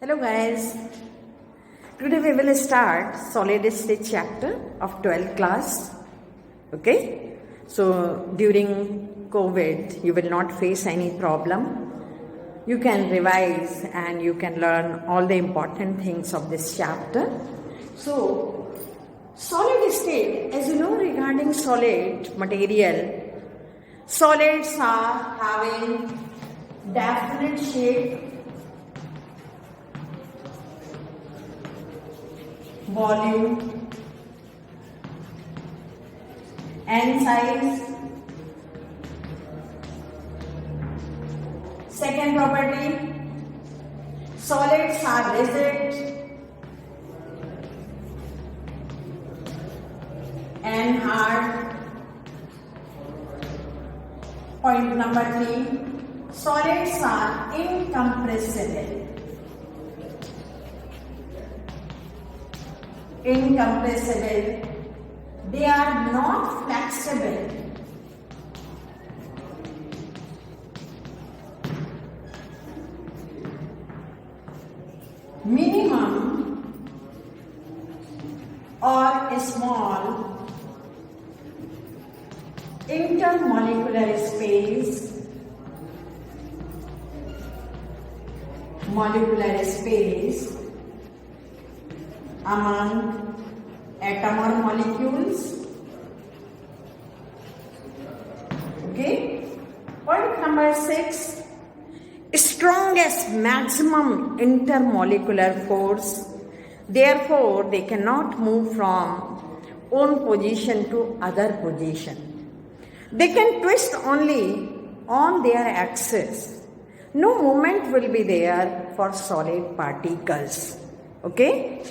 Hello guys, today we will start solid state chapter of 12th class. Okay, so during COVID you will not face any problem. You can revise and you can learn all the important things of this chapter. So solid state, as you know, regarding solid material, solids are having definite shape, volume, and size. Second property, solids are rigid and hard. Point number 3, solids are incompressible. Incompressible. They are not flexible. Minimum or small intermolecular space, molecular space among atom or molecules. Okay. Point number 6, strongest maximum intermolecular force. Therefore, they cannot move from one position to other position. They can twist only on their axis. No movement will be there for solid particles. Okay.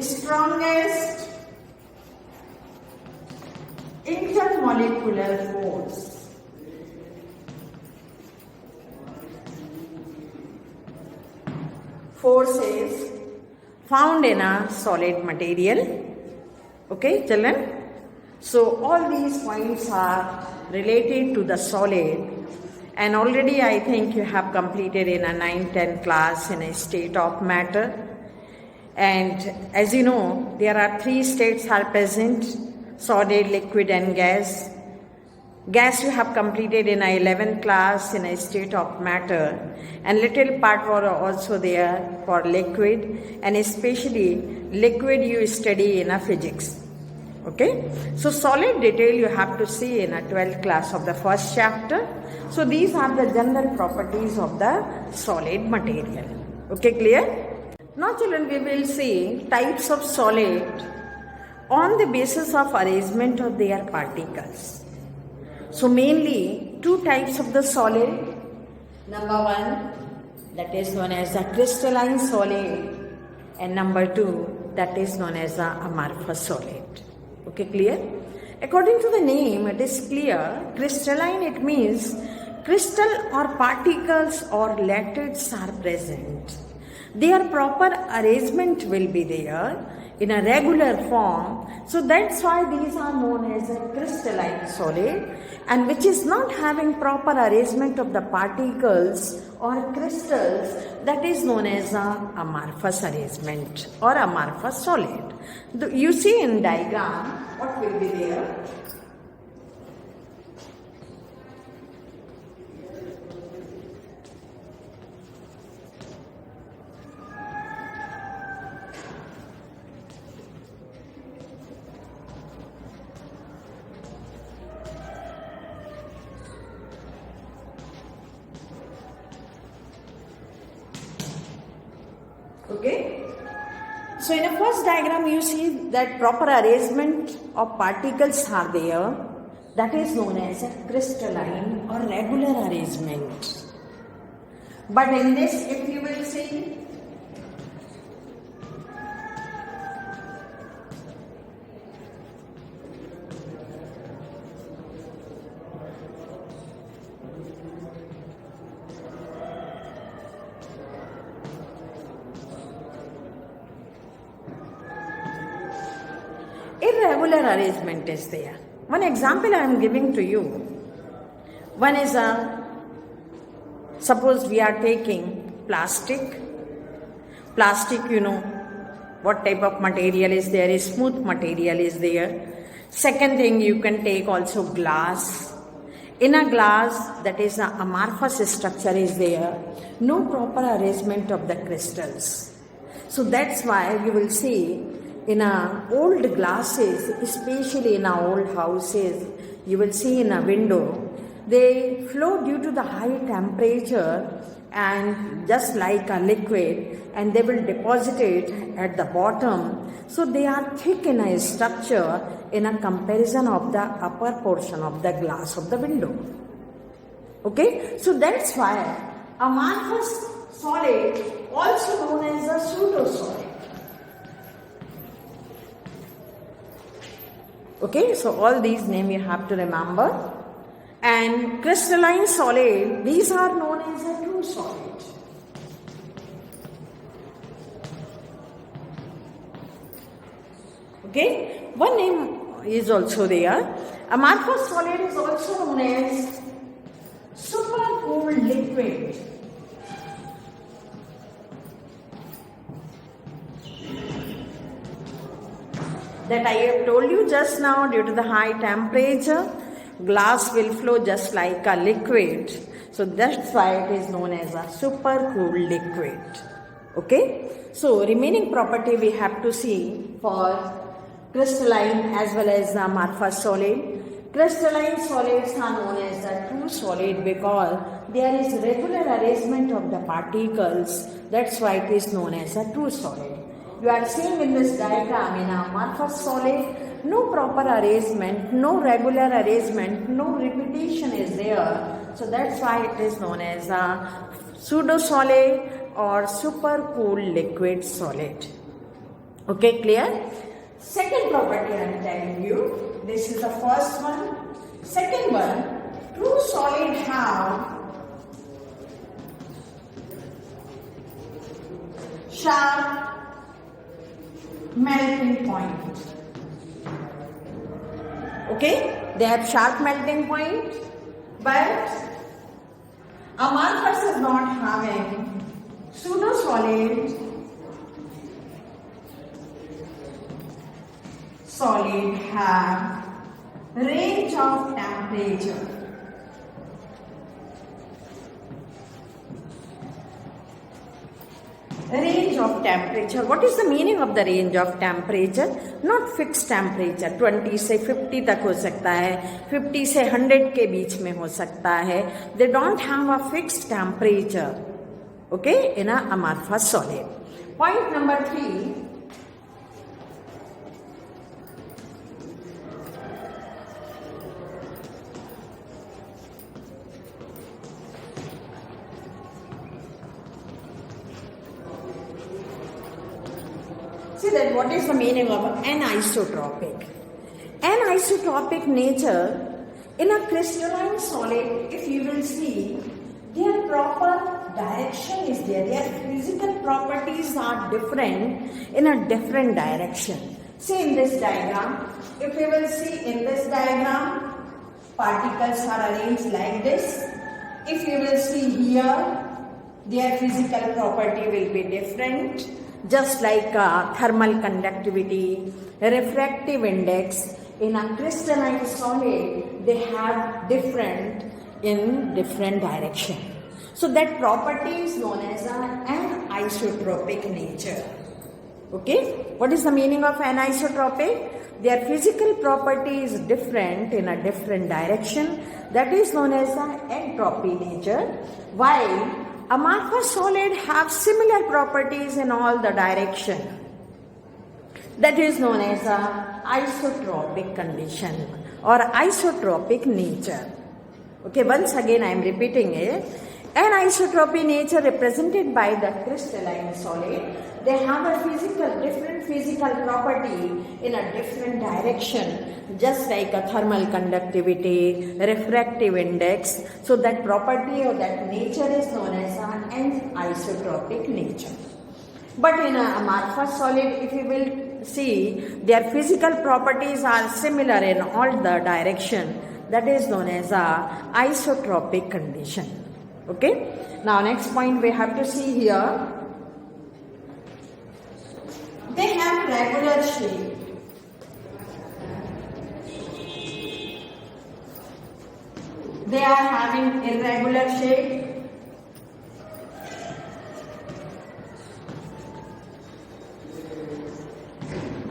Strongest intermolecular force. Forces found in a solid material. Okay, children? So all these points are related to the solid, and already I think you have completed in a 9-10 class in a state of matter. And as you know, there are 3 states are present: solid, liquid and gas. Gas you have completed in a 11th class in a state of matter, and little part were also there for liquid, and especially liquid you study in a physics. Okay, so solid detail you have to see in a 12th class of the first chapter. So these are the general properties of the solid material. Okay, clear? Now children, we will see types of solid on the basis of arrangement of their particles. So mainly 2 types of the solid. Number 1, that is known as a crystalline solid, and number 2, that is known as a amorphous solid. Okay, clear? According to the name, it is clear. Crystalline, it means crystal or particles or lattices are present. Their proper arrangement will be there in a regular form. So that's why these are known as a crystalline solid, and which is not having proper arrangement of the particles or crystals, that is known as a amorphous arrangement or amorphous solid. You see in diagram what will be there. Okay. So in the first diagram you see that proper arrangement of particles are there. That is known as a crystalline or regular arrangement. But in this, if you will see, irregular arrangement is there. One example I am giving to you. One is suppose we are taking plastic. Plastic, you know, what type of material is there? Is smooth material is there. Second thing, you can take also glass. In a glass, that is a amorphous structure is there. No proper arrangement of the crystals. So that's why you will see in old glasses, especially in old houses, you will see in a window, they flow due to the high temperature and just like a liquid, and they will deposit it at the bottom. So they are thick in a structure in a comparison of the upper portion of the glass of the window. Okay, so that's why amorphous solid, also known as a pseudo-solid. Okay, so all these names you have to remember. And crystalline solid, these are known as a true solid. Okay, one name is also there. Amorphous solid is also known as supercooled liquid. That I have told you just now, due to the high temperature, glass will flow just like a liquid. So that's why it is known as a supercooled liquid. Okay, so remaining property we have to see for crystalline as well as the amorphous solid. Crystalline solids are known as the true solid because there is regular arrangement of the particles. That's why it is known as a true solid. You are seeing in this diagram in amorphous solid, no proper arrangement, no regular arrangement, no repetition is there. So that's why it is known as a pseudo-solid or supercooled liquid solid. Okay, clear? Second property I am telling you, this is the first one. Second one, true solid have sharp melting point. Okay, they have sharp melting point, but amorphous is not having. Pseudo-solid have range of temperature. Range of temperature. What is the meaning of the range of temperature? Not fixed temperature. 20 से 50 तक हो सकता है, 50 से 100 के बीच में हो सकता है. They don't have a fixed temperature. Okay, in a amorphous solid. Point number 3. See that what is the meaning of anisotropic? Anisotropic nature in a crystalline solid, if you will see, their proper direction is there. Their physical properties are different in a different direction. See in this diagram, if you will see in this diagram, particles are arranged like this. If you will see here, their physical property will be different. Just like thermal conductivity, refractive index, in a crystalline solid, they have different in different direction. So that property is known as an anisotropic nature. Okay, what is the meaning of anisotropic? Their physical property is different in a different direction. That is known as an entropy nature. While amorphous solid have similar properties in all the direction. That is known as a isotropic condition or isotropic nature. Okay, once again I am repeating it. Anisotropy nature represented by the crystalline solid. They have a different physical property in a different direction, just like a thermal conductivity, refractive index. So that property or that nature is known as an anisotropic nature. But in a amorphous solid, if you will see, their physical properties are similar in all the direction. That is known as a isotropic condition. Okay. Now next point we have to see here. They have regular shape. They are having irregular shape.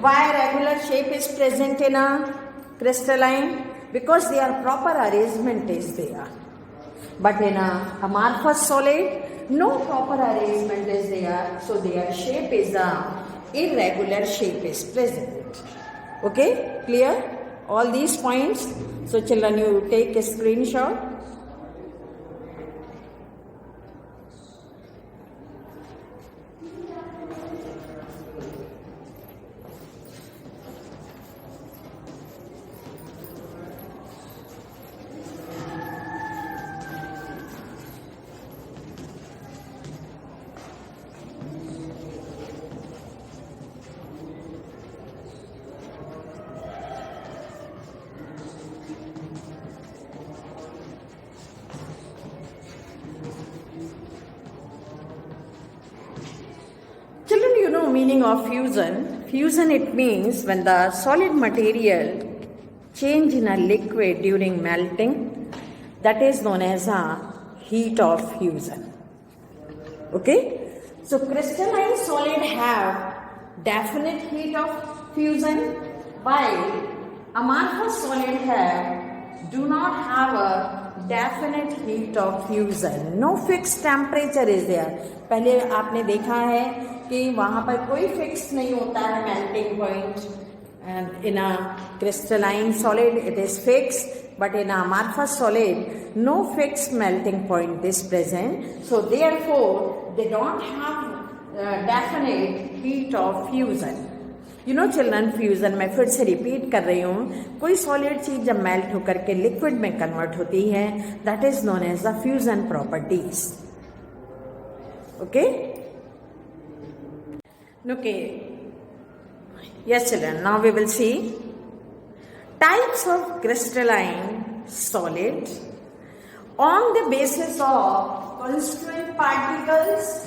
Why regular shape is present in a crystalline? Because their proper arrangement is there. But in a amorphous solid, no proper arrangement is there. So their shape is a irregular shape is present. Okay, clear? All these points. So children, you take a screenshot. Meaning of fusion. Fusion, it means when the solid material change in a liquid during melting, that is known as a heat of fusion. Okay, so crystalline solid have definite heat of fusion, while amorphous solid do not have a definite heat of fusion. No fixed temperature is there. पहले आपने देखा है कि वहाँ पर कोई fix नहीं होता है melting point. In a crystalline solid it is fixed, but in a amorphous solid no fixed melting point is present. So therefore they don't have definite heat of fusion. You know children, fusion मैं फिर से repeat कर रही हूँ, कोई solid चीज जब melt होकर के लिक्विड में कन्वर्ट होती है, that is known as the fusion properties. Okay. Okay. Yes children, now we will see types of crystalline solid on the basis of constituent particles,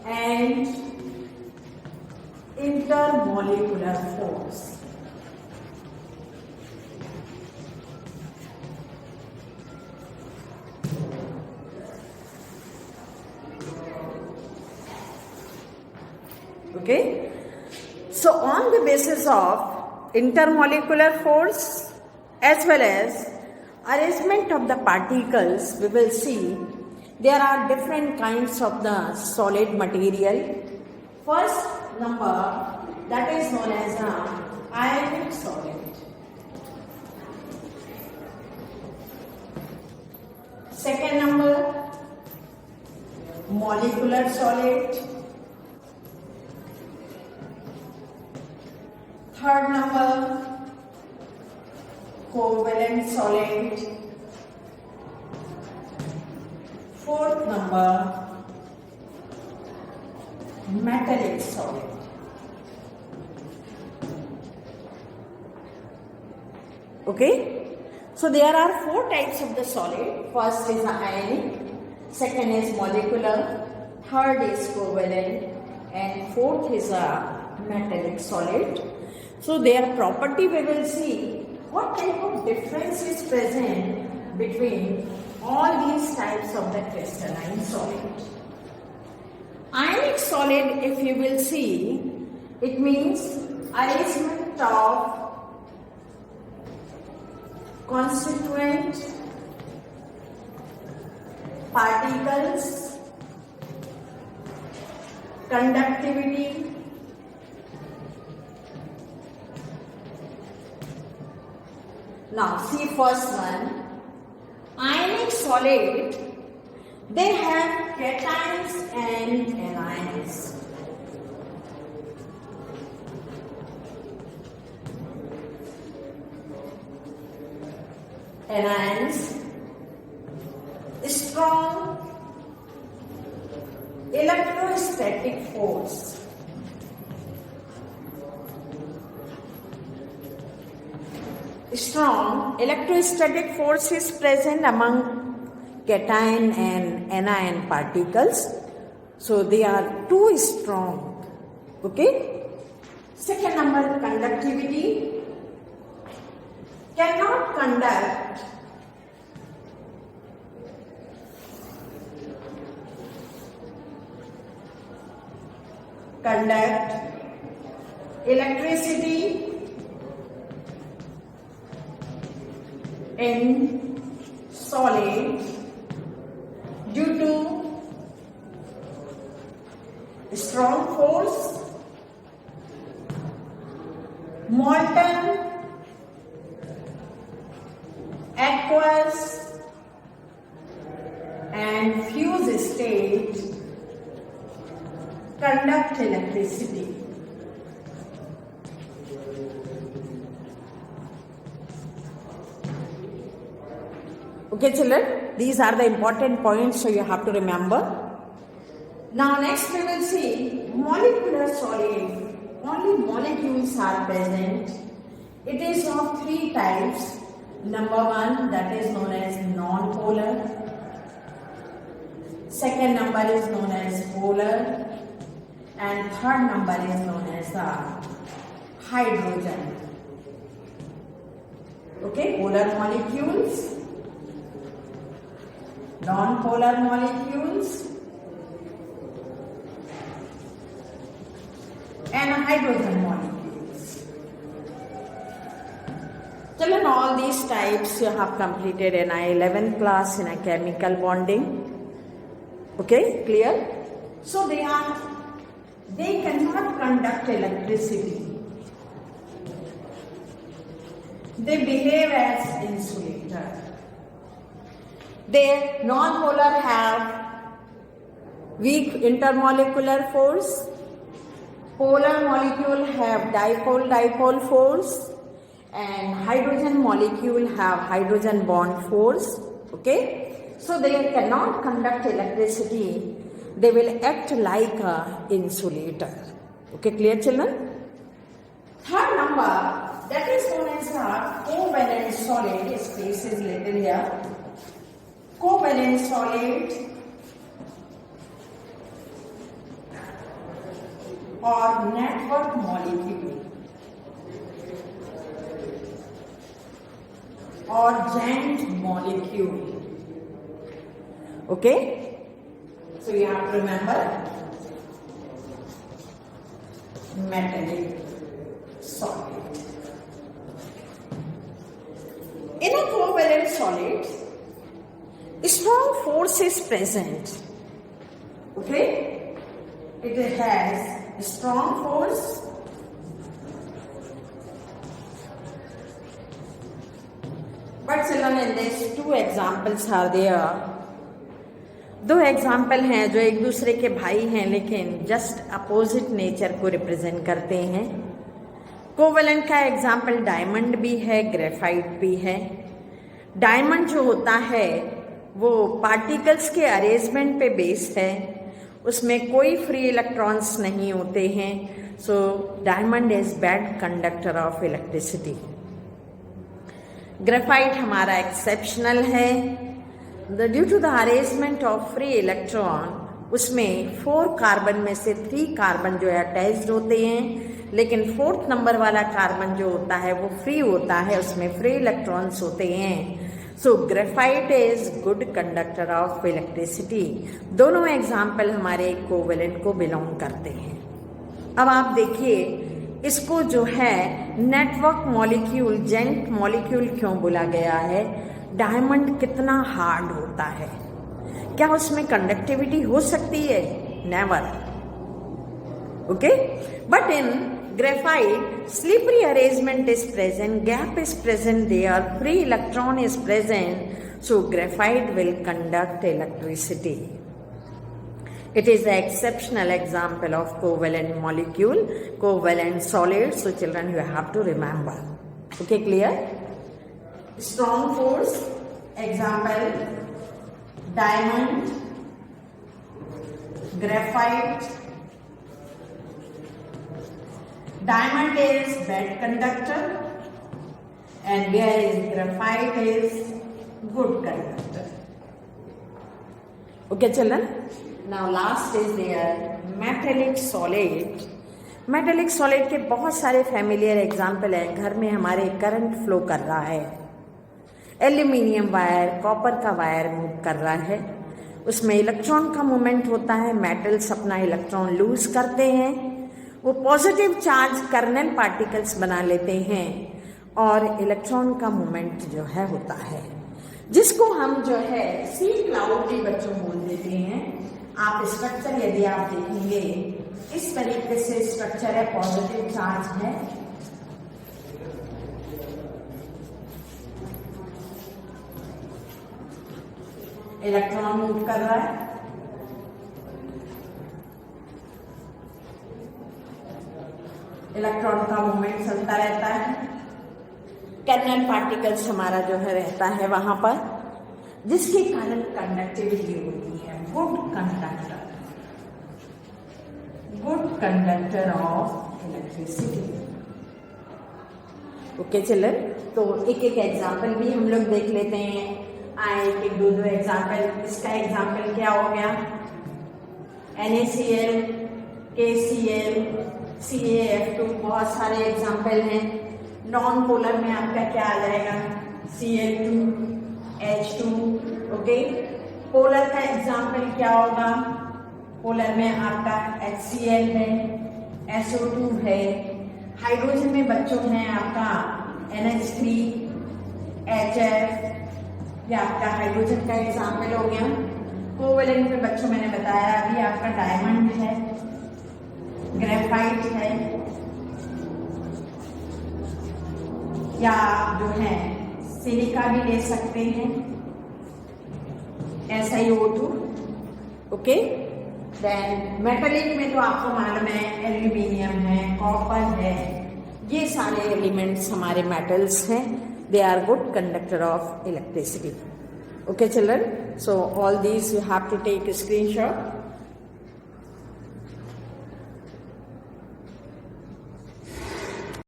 and intermolecular force. Okay, so on the basis of intermolecular force as well as arrangement of the particles, we will see there are different kinds of the solid material. First number, that is known as an ionic solid. Second number, molecular solid. Third number, covalent solid. Fourth number, metallic solid. Okay, so there are four types of the solid. First is ionic, second is molecular, third is covalent, and fourth is a metallic solid. So their property we will see what type of difference is present between all these types of the crystalline solid. Ionic solid, if you will see, it means arrangement of constituent particles, conductivity, now see first one. Ionic solid, they have cations and anions. Anions strong electrostatic force. Strong electrostatic force is present among cation and anion particles. So they are too strong. Okay. Second number, conductivity. Cannot conduct electricity in solid due to strong force, molten, aqueous and fused state conduct electricity. Okay children, these are the important points, so you have to remember. Now next we will see molecular solid. Only molecules are present. It is of three types. Number one, that is known as non-polar. Second number is known as polar. And third number is known as the hydrogen. Okay, polar molecules, non-polar molecules, and hydrogen molecules. Children, all these types you have completed in our 11th class in a chemical bonding. Okay, clear? So they cannot conduct electricity. They behave as insulator. They non-polar have weak intermolecular force. Polar molecule have dipole-dipole force, and hydrogen molecule have hydrogen bond force. Okay, so they cannot conduct electricity. They will act like a insulator. Okay, clear children? Third number, that is known as a covalent solid. Space is little here. Covalent solid or network molecule or joint molecule. Okay? So you have to remember metallic solid. In a covalent solid, strong force is present. Okay? It has strong force. But children, in this two examples are there. दो example हैं जो एक दूसरे के भाई हैं लेकिन just opposite nature को रिप्रेजेंट करते हैं. कोवेलेंट का एग्जाम्पल डायमंड भी है, ग्रेफाइट भी है. डायमंड जो होता है वो पार्टिकल्स के अरेंजमेंट पे बेस्ड है, उसमें कोई फ्री इलेक्ट्रॉन्स नहीं होते हैं. So diamond is bad conductor of electricity. Graphite हमारा एक्सेप्शनल है. Due to the arrangement of free electron, उसमें 4 कार्बन में से 3 कार्बन जो है अटैच्ड होते हैं, लेकिन 4th नंबर वाला कार्बन जो होता है वो फ्री होता है, उसमें फ्री इलेक्ट्रॉन्स होते हैं. So graphite is good conductor of electricity. दोनों एग्जाम्पल हमारे कोवेलेंट को बिलोंग करते हैं. अब आप देखिए इसको जो है नेटवर्क मॉलिक्यूल, जेंट मॉलिक्यूल क्यों बोला गया है. डायमंड कितना हार्ड होता है, क्या उसमें कंडक्टिविटी हो सकती है? Never. Okay, but in graphite slippery arrangement is present, gap is present there, free electron is present, so graphite will conduct electricity. It is an exceptional example of covalent molecule, covalent solid. So children, you have to remember. Okay, clear? Strong force, example diamond, graphite. Diamond is bad conductor and whereas graphite is good conductor. Okay children, now last is there metallic solid. Metallic solid के बहुत सारे familiar example हैं. घर में हमारे current flow कर रहा है, एल्यूमिनियम वायर, कॉपर का वायर मूव कर रहा है, उसमें इलेक्ट्रॉन का मूवमेंट होता है. मेटल्स अपना इलेक्ट्रॉन लूज करते हैं, वो पॉजिटिव चार्ज कर्नल पार्टिकल्स बना लेते हैं और इलेक्ट्रॉन का मूवमेंट जो है होता है, जिसको हम जो है सी क्लाउड भी बच्चों बोल देते हैं. आप स्ट्रक्चर यदि आप देखेंगे इस तरीके से स्ट्रक्चर है, पॉजिटिव चार्ज है, इलेक्ट्रॉन मूव कर रहा है, इलेक्ट्रॉन का मूवमेंट चलता रहता है, कर्नल पार्टिकल्स हमारा जो है रहता है वहां पर, जिसके कारण कंडक्टिविटी होती है. Good conductor of electricity. Okay children, तो एक एक एग्जाम्पल भी हम लोग देख लेते हैं. आए एक दो एग्जाम्पल. इसका एग्जाम्पल क्या हो गया? NaCl, KCl, CaF2, बहुत सारे एग्जाम्पल हैं. नॉन पोलर में आपका क्या आ जाएगा? Cl2, H2. ओके, पोलर का एग्जाम्पल क्या होगा? पोलर में आपका HCl है, SO2 है. हाइड्रोजन में बच्चों हैं आपका NH3, HF, ये आपका हाइड्रोजन का एग्जाम्पल हो गया. कोवेलेंट में बच्चों मैंने बताया अभी आपका डायमंड है, ग्रेफाइट है, या जो है सिलिका भी ले सकते हैं, SiO2. ओके, देन मेटलिक में तो आपको मालूम है एल्यूमिनियम है, कॉपर है, ये सारे एलिमेंट्स हमारे मेटल्स हैं. They are good conductor of electricity. Okay children, so all these you have to take a screenshot.